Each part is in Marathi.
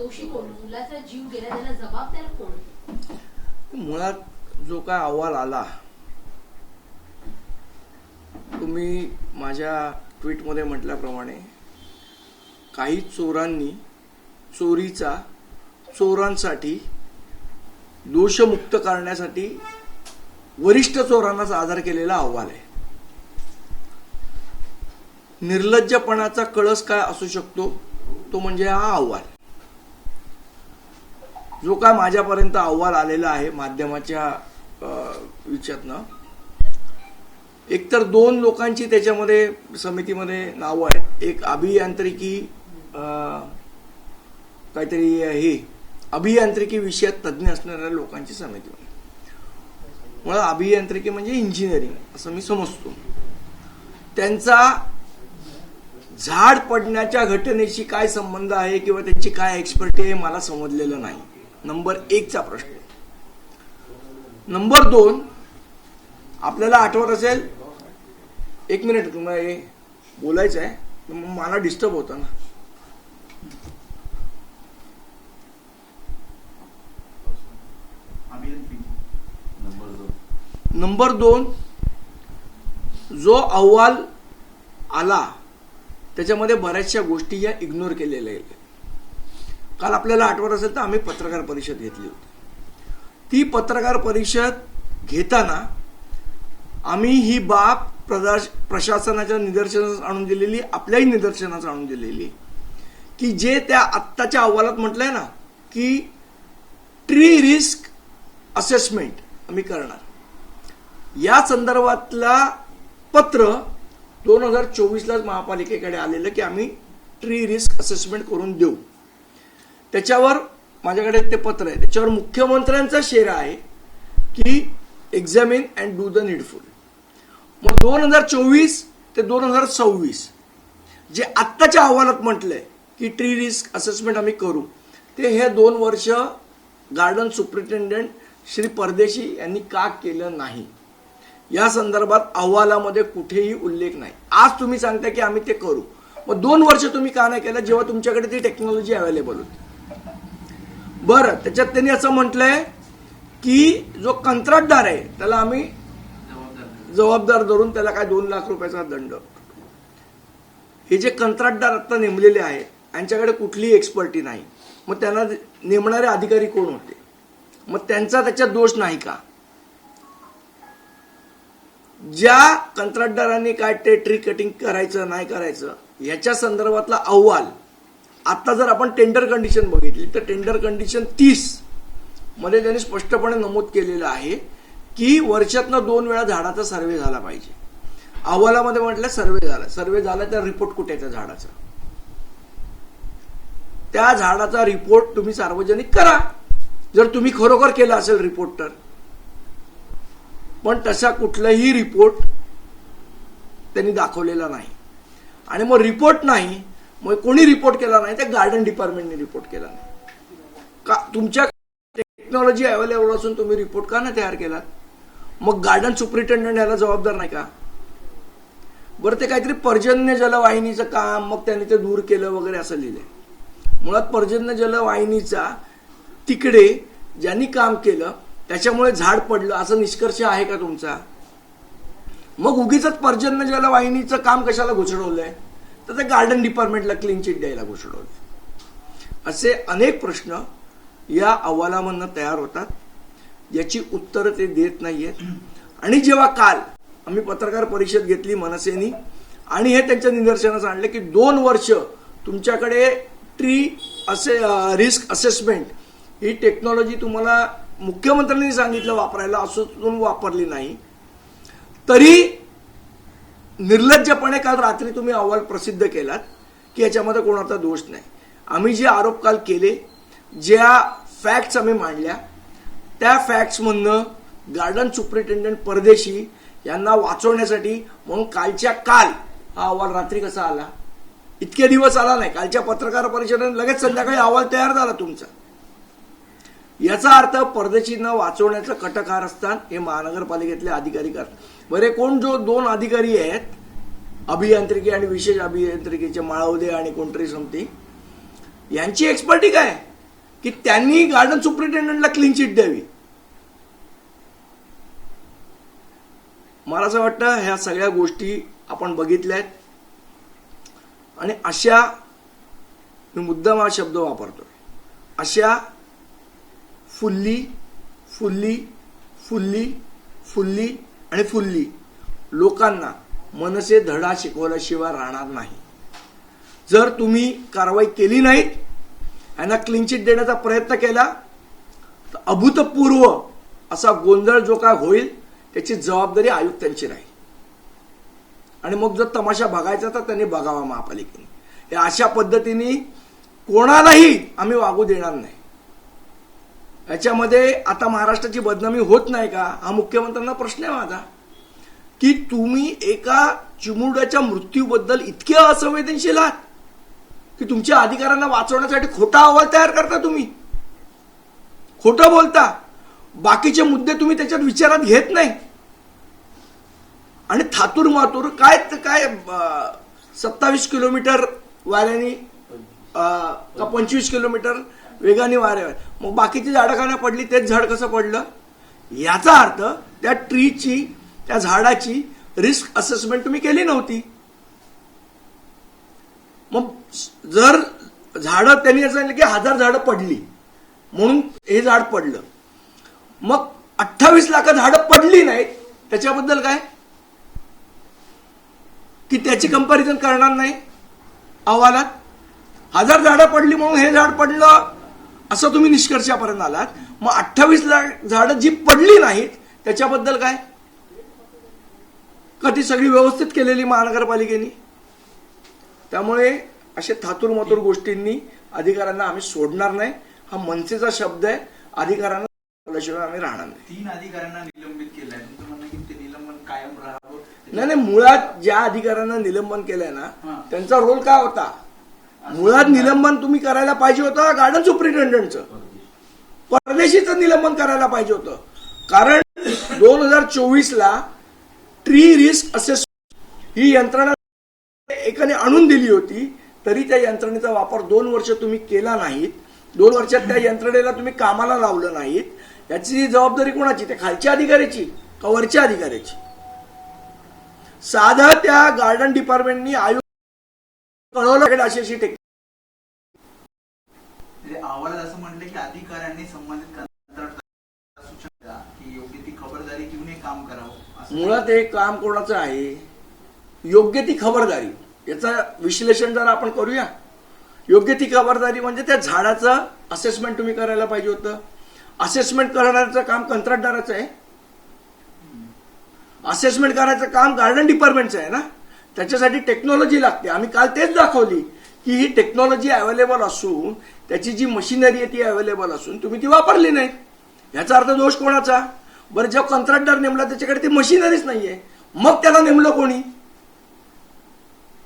दोषी कोण? मुलाचा जीव गेला त्याला जबाबदार कोण? मुळात जो काय अहवाल आला, तुम्ही माझ्या ट्विटमध्ये म्हटल्याप्रमाणे काही चोरांनी चोरीचा चोरांसाठी दोषमुक्त करण्यासाठी वरिष्ठ चोरांनाच आधार केलेला अहवाल आहे. निर्लज्जपणाचा कळस काय असू शकतो तो म्हणजे हा अहवाल. जो काय माझ्यापर्यंत अहवाल आलेला आहे माध्यमाच्या विचारातनं, एकतर 2 लोकांची त्याच्यामध्ये समितीमध्ये नावं आहेत. एक अभियांत्रिकी काहीतरी हे अभियांत्रिकी विषयात तज्ज्ञ असणाऱ्या लोकांची समिती. मला अभियांत्रिकी म्हणजे इंजिनिअरिंग असं मी समजतो. त्यांचा झाड पडण्याच्या घटनेशी काय संबंध आहे किंवा त्यांची काय एक्सपर्टी आहे मला समजलेलं नाही. नंबर 1चा प्रश्न. नंबर 2, आपल्याला आठवत असेल, 1 मिनिट तुम्हाला हे बोलायचं आहे, मला डिस्टर्ब होतं ना. नंबर 2, जो अहवाल आला त्याच्यामध्ये बऱ्याचशा गोष्टी या इग्नोर केलेल्या आहेत. काल आपल्याला आठवत असेल तर आम्ही पत्रकार परिषद घेतली होती. ती पत्रकार परिषद घेताना आम्ही ही बाब प्रशासनाच्या निदर्शनास आणून दिलेली, आपल्याही निदर्शनास आणून दिलेली, की जे त्या आत्ताच्या अहवालात म्हटलंय ना की ट्री रिस्क असेसमेंट आम्ही करणार, या संदर्भातला पत्र 2024लाच महापालिकेकडे आलेलं की आम्ही ट्री रिस्क असेसमेंट करून देऊ. त्याच्यावर माझ्याकडे ते पत्र आहे, त्याच्यावर मुख्यमंत्र्यांचा शेरा आहे की examine and do the needful. मग 2024 ते 2026 जे आत्ताच्या अहवालात म्हटलंय की ट्री रिस्क असेसमेंट आम्ही करू, ते हे 2 वर्ष गार्डन सुपरिटेंडेंट श्री परदेशी यांनी का केलं नाही या संदर्भात अहवालामध्ये कुठेही उल्लेख नाही. आज तुम्ही सांगता की आम्ही ते करू, मग 2 वर्ष तुम्ही का नाही केलं जेव्हा तुमच्याकडे ती टेक्नॉलॉजी अवेलेबल होती? बरं, त्याच्यात त्यांनी असं म्हटलंय की जो कंत्राटदार आहे त्याला आम्ही जबाबदार धरून त्याला काय 2 लाख रुपयाचा दंड. हे जे कंत्राटदार आता नेमलेले आहेत यांच्याकडे कुठलीही एक्सपर्टी नाही, मग त्यांना नेमणारे अधिकारी कोण होते? मग त्यांचा त्याच्यात दोष नाही का? ज्या कंत्राटदारांनी काय ते ट्री कटिंग करायचं नाही करायचं याच्या संदर्भातला अहवाल आता जर आपण टेंडर कंडिशन बघितली तर टेंडर कंडिशन 30 मध्ये त्यांनी स्पष्टपणे नमूद केलेलं आहे की वर्षातनं 2 वेळा झाडाचा सर्वे झाला पाहिजे. अहवालामध्ये म्हटलं सर्वे झाला तर रिपोर्ट कुठे त्या झाडाचा? त्या झाडाचा रिपोर्ट तुम्ही सार्वजनिक करा जर तुम्ही खरोखर केला असेल रिपोर्ट तर. पण तसा कुठलाही रिपोर्ट त्यांनी दाखवलेला नाही. आणि मग रिपोर्ट नाही, मग कोणी रिपोर्ट केला नाही? तर गार्डन डिपार्टमेंटने रिपोर्ट केला नाही का? तुमच्या टेक्नॉलॉजी अवेलेबल असून तुम्ही रिपोर्ट का नाही तयार केलात? मग गार्डन सुपरिटेंडंट याला जबाबदार नाही का? बरं, ते काहीतरी पर्जन्य जलवाहिनीचं काम, मग त्यांनी ते दूर केलं वगैरे असं लिहिलंय. मुळात पर्जन्य जलवाहिनीचा तिकडे ज्यांनी काम केलं त्याच्यामुळे झाड पडलं असं निष्कर्ष आहे का तुमचा? मग उगीच पर्जन्य जलवाहिनीचं काम कशाला घुसडवलंय? तर ते गार्डन डिपार्टमेंटला क्लीन चिट द्यायला घुसडवलं. असे अनेक प्रश्न या अहवालामधनं तयार होतात, याची उत्तरं ते देत नाहीयेत. आणि जेव्हा काल आम्ही पत्रकार परिषद घेतली मनसेनी आणि हे त्यांच्या निदर्शनास आणले की 2 वर्ष तुमच्याकडे ट्री रिस्क असेसमेंट ही टेक्नॉलॉजी तुम्हाला मुख्यमंत्र्यांनी सांगितलं वापरायला, असून वापरली नाही, तरी निर्लज्जपणे काल रात्री तुम्ही अहवाल प्रसिद्ध केलात की याच्यामध्ये कोणाचा दोष नाही. आम्ही जे आरोप काल केले, ज्या फॅक्ट्स आम्ही मांडल्या, त्या फॅक्ट्समधनं गार्डन सुपरिटेंडंट परदेशी यांना वाचवण्यासाठी म्हणून कालच्या काल हा अहवाल रात्री कसा आला? इतके दिवस आला नाही. कालच्या पत्रकार परिषदेने लगेच संध्याकाळी अहवाल तयार झाला तुमचा. याचा अर्थ परदेशींना वाचवण्याचं कटकार असतात हे महानगरपालिकेतले अधिकारी करतात. बरे, कोण जो 2 अधिकारी आहेत अभियांत्रिकी आणि विशेष अभियांत्रिकीचे, माळवदे आणि कोणतरी समती, यांची एक्सपर्टी काय? की त्यांनी गार्डन सुप्रिंटेंडंटला क्लीन चिट द्यावी. मला असं वाटतं ह्या सगळ्या गोष्टी आपण बघितल्या आहेत आणि अशा, मी मुद्दाम हा शब्द वापरतोय, अशा फुल्ली फुल्ली फुल्ली फुल्ली आणि फुल्ली लोकांना मनसे धडा शिकवल्याशिवाय राहणार नाही. जर तुम्ही कारवाई केली नाहीत, यांना क्लीन चिट देण्याचा प्रयत्न केला तर अभूतपूर्व असा गोंधळ जो काय होईल त्याची जबाबदारी आयुक्तांची राहील. आणि मग जर तमाशा बघायचा तर त्यांनी बघावा महापालिकेने. हे अशा पद्धतीने कोणालाही आम्ही वागू देणार नाही. याच्यामध्ये आता महाराष्ट्राची बदनामी होत नाही का, हा मुख्यमंत्र्यांना प्रश्न आहे माझा, की तुम्ही एका चिमुरड्याच्या मृत्यूबद्दल इतके असंवेदनशील आहात की तुमच्या अधिकाऱ्यांना वाचवण्यासाठी खोटा अहवाल तयार करता. तुम्ही खोटं बोलता, बाकीचे मुद्दे तुम्ही त्याच्यात विचारात घेत नाही आणि थातूर मातूर काय 27 किलोमीटर वाऱ्याने का 25 किलोमीटर वेगाने वारे, मग बाकीची झाडं का नाही पडली, तेच झाड कसं पडलं? याचा अर्थ त्या ट्रीची, त्या झाडाची रिस्क असेसमेंट तुम्ही केली नव्हती. मग जर झाडं त्यांनी असं सांगितलं की 1000 झाडं पडली म्हणून हे झाड पडलं, मग 28 लाख झाडं पडली नाहीत, त्याच्याबद्दल काय? की त्याची कंपॅरिझन करणार नाही अहवालात? 1000 झाडं पडली म्हणून हे झाड पडलं असं तुम्ही निष्कर्षापर्यंत आलात, मग 28 लाख झाडं जी पडली नाहीत त्याच्याबद्दल काय? का ती सगळी व्यवस्थित केलेली महानगरपालिकेने? त्यामुळे असे थातूरमातूर गोष्टींनी अधिकाऱ्यांना आम्ही सोडणार नाही. हा मनसेचा शब्द आहे. अधिकाऱ्यांना सोडल्याशिवाय आम्ही राहणार नाही. 3 अधिकाऱ्यांना निलंबित केलंय, तुमचं म्हणणं की ते निलंबन कायम राहावं? नाही, मुळात ज्या अधिकाऱ्यांना निलंबन केलंय ना, त्यांचा रोल काय होता? मुळात निलंबन तुम्ही करायला पाहिजे होतं गार्डन सुप्रिंटेंडंटचं, परदेशीचं निलंबन करायला पाहिजे होतं. कारण 2024ला ट्री रिस्क असेसमेंट ही यंत्रणा एकाने आणून दिली होती, तरी त्या यंत्रणेचा वापर 2 वर्ष तुम्ही केला नाहीत. 2 वर्षात त्या यंत्रणेला तुम्ही कामाला लावलं नाहीत. याची जबाबदारी कोणाची? त्या खालच्या अधिकाऱ्याची का वरच्या अधिकाऱ्याची? साधं त्या गार्डन डिपार्टमेंटनी आयुक्त कळवलं अशी टेक्निक. अहवालात असं म्हटलं की अधिकाऱ्यांनी संबंधित कंत्राटदाराला सूचना द्या की योग्य ती खबरदारी घेऊन हे काम करावं. मुळात हे काम कोणाचं आहे? योग्य ती खबरदारी. याचं विश्लेषण जर आपण करूया. योग्य ती खबरदारी म्हणजे त्या झाडाचं असेसमेंट तुम्ही करायला पाहिजे होतं. असेसमेंट करण्याचं काम कंत्राटदाराचं आहे. असेसमेंट करायचं काम गार्डन डिपार्टमेंटचं आहे ना. त्याच्यासाठी टेक्नॉलॉजी लागते. आम्ही काल तेच दाखवली की ही टेक्नॉलॉजी अवेलेबल असून, त्याची जी मशिनरी आहे ती अवेलेबल असून तुम्ही ती वापरली नाही. याचा अर्थ दोष कोणाचा? बरं, जेव्हा कंत्राटदार नेमला त्याच्याकडे ती मशिनरीच नाहीये, मग त्याला नेमलं कोणी?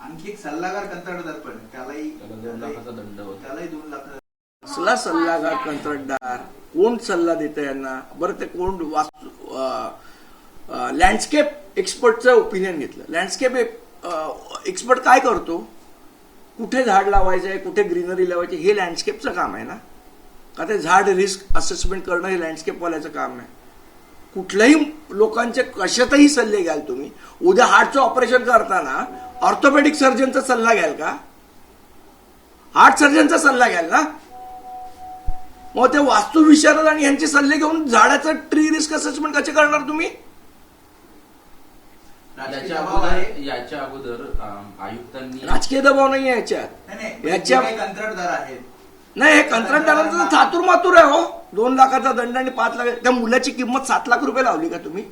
आणखी एक सल्लागार कंत्राटदार पण, त्यालाही 2 लाखाचा दंड होता. त्यालाही 2 लाख. असला सल्लागार कंत्राटदार कोण सल्ला देतं यांना? बरं, ते कोण लँडस्केप एक्सपर्टचं ओपिनियन घेतलं. लँडस्केप एक्सपर्ट काय करतो? कुठे झाड लावायचं आहे, कुठे ग्रीनरी लावायची, हे लँडस्केपचं काम आहे ना. का ते झाड रिस्क असेसमेंट करणं हे लँडस्केपवाल्याचं काम आहे. कुठल्याही लोकांचे कशातही सल्ले घ्याल तुम्ही. उद्या हार्टचं ऑपरेशन करताना ऑर्थोपेडिक सर्जनचा सल्ला घ्याल का? हार्ट सर्जनचा सल्ला घ्याल ना. मग ते वास्तुविशारद आणि यांचे सल्ले घेऊन झाडाचं ट्री रिस्क असेसमेंट कसे करणार तुम्ही? याच्या अगोदर आयुक्तांनी राजकीय दबाव नाही आहे याच्यात. याच्या कंत्राटदार आहेत. नाही, हे कंत्राटदारांचं थातूर मातूर आहे हो. 2 लाखाचा दंड आणि 5 लाख. त्या मुलाची किंमत 7 लाख रुपये लावली का तुम्ही?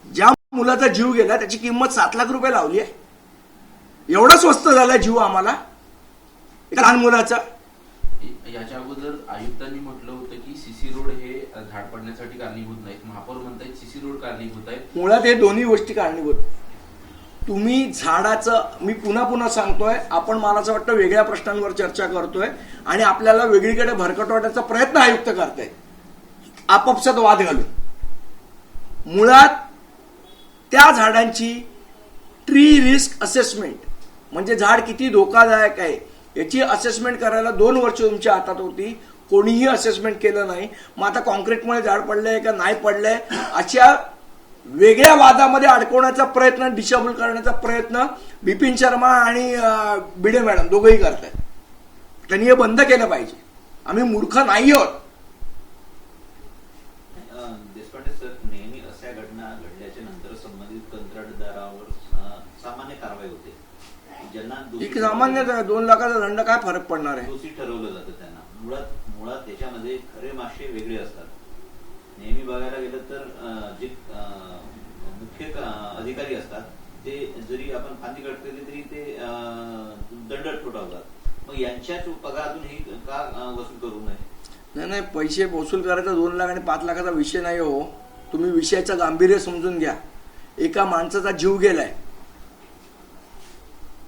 ज्या मुलाचा जीव गेला त्याची किंमत 7 लाख रुपये लावली आहे. एवढा स्वस्त झाला जीव आम्हाला लहान मुलाचा. याच्या अगोदर आयुक्तांनी म्हटलं होतं की सीसी रोड हे झाड पडण्यासाठी कारणीभूत नाहीत. महापौर म्हणतायत सीसी रोड कारणीभूत आहेत. मुळात हे दोन्ही गोष्टी कारणीभूत. तुम्ही झाडाचं, मी पुन्हा पुन्हा सांगतोय, आपण मला असं वाटतं वेगळ्या प्रश्नांवर चर्चा करतोय आणि आपल्याला वेगळीकडे भरकटवण्याचा प्रयत्न आयुक्त करतायत आपापसात वाद घालून. मुळात त्या झाडांची ट्री रिस्क असेसमेंट म्हणजे झाड किती धोकादायक आहे याची असेसमेंट करायला 2 वर्ष तुमच्या हातात होती, कोणीही असेसमेंट केलं नाही. मग आता कॉन्क्रीटमुळे झाड पडलंय का नाही पडलंय अशा वेगळ्या वादामध्ये अडकवण्याचा प्रयत्न, डिसेबल करण्याचा प्रयत्न बिपिन शर्मा आणि भिडे मॅडम दोघंही करतायत. त्यांनी हे बंद केलं पाहिजे. आम्ही मूर्ख नाही आहोत. देशपांडे सर, नेहमी अशा घटना घडल्याच्या नंतर संबंधित कंत्राटदारावर सामान्य कारवाई होते. ज्यांना एक सामान्य 2 लाखाचा दंड काय फरक पडणार आहे? दोषी ठरवलं जातं त्यांना. मुळात त्याच्यामध्ये खरे मासे वेगळे असतात. नेहमी बघायला गेलं तर जे मुख्य अधिकारी असतात ते जरी आपण फांदी कट केली तरी ते दंड ठोठावतात. मग यांच्याच पगारातून हे का वसूल करू नये? नाही, पैसे वसूल करायचा 2 लाख आणि 5 लाखाचा विषय नाही हो. तुम्ही विषयाचं गांभीर्य समजून घ्या. एका माणसाचा जीव गेलाय.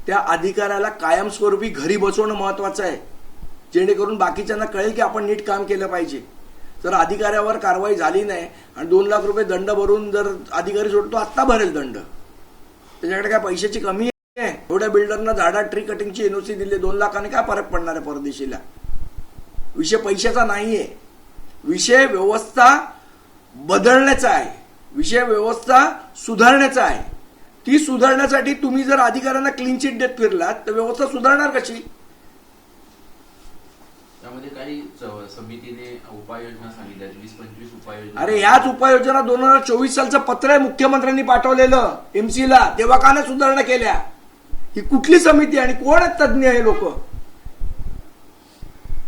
त्या अधिकाऱ्याला कायमस्वरूपी घरी बसवणं महत्वाचं आहे, जेणेकरून बाकीच्यांना कळेल की आपण नीट काम केलं पाहिजे. जर अधिकाऱ्यावर कारवाई झाली नाही आणि 2 लाख रुपये दंड भरून जर अधिकारी सोडतो, आत्ता भरेल दंड. त्याच्याकडे काय पैशाची कमी आहे? एवढ्या बिल्डरना झाडा ट्री कटिंगची एनओसी दिली, 2 लाखाने काय फरक पडणार आहे परदेशीला? विषय पैशाचा नाहीये. विषय व्यवस्था बदलण्याचा आहे. विषय व्यवस्था सुधारण्याचा आहे. ती सुधारण्यासाठी तुम्ही जर अधिकाऱ्यांना क्लीन चिट देत फिरलात तर व्यवस्था सुधारणार कशी? त्यामध्ये काही समितीने उपाययोजना सांगितल्या, 20-25 उपाययोजना. अरे ह्याच उपाययोजना 2024 सालचं पत्र आहे मुख्यमंत्र्यांनी पाठवलेलं एमसीला, तेव्हा का नाही सुधारणा केल्या? ही कुठली समिती आणि कोण आहेत तज्ज्ञ हे लोक?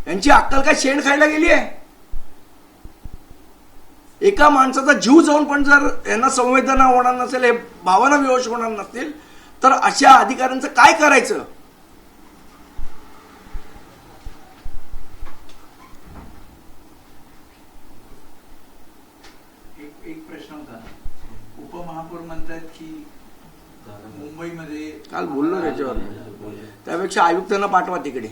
यांची अक्कल काय शेण खायला गेली आहे? एका माणसाचा जीव जाऊन पण जर यांना संवेदना होणार नसेल, हे भावना विवश होणार नसतील, तर अशा अधिकाऱ्यांचं काय करायचं? एक प्रश्न होता. उपमहापौर म्हणतात की मुंबईमध्ये काल बोललो त्याच्यावर. त्यापेक्षा आयुक्तांना पाठवा तिकडे.